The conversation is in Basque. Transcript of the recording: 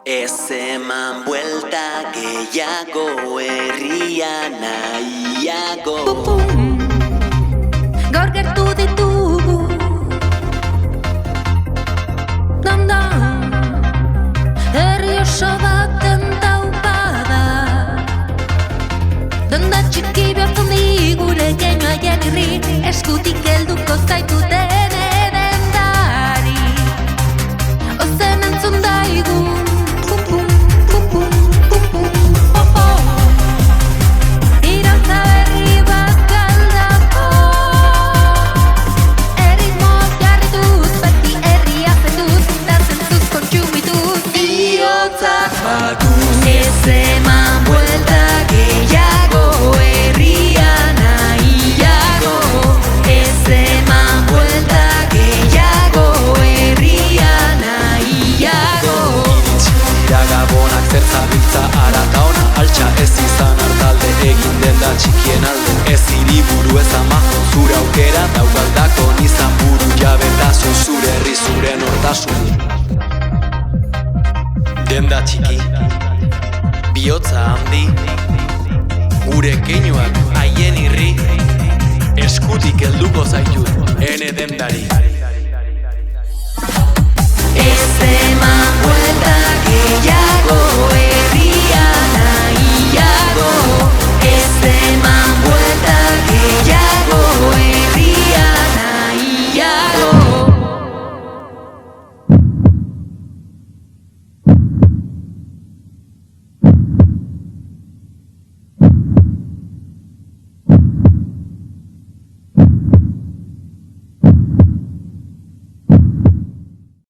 Ez eman buelta gehiago, herria nahiago. Gaur gertu ditugu dandan herri oso baten taupada. Denda txiki behar digu legeno aien irri, eskutik helduko zaituten edendari. Ozen entzun daigun ez eman buelta gehiago, herria nahiago. Ez eman buelta gehiago, herria nahiago. Iritsi dira gabonak zer zabiltza arata ona, altxa ez izan hartalde egin den da txikien alde. Ez hiriburu ez amajo zure aukera daukaldako nizan buru jabetasun zure herri zure nortasun. Denda txiki, bihotza handi, gure keinuak haien irri, eskutik helduko zaitut ene dendari.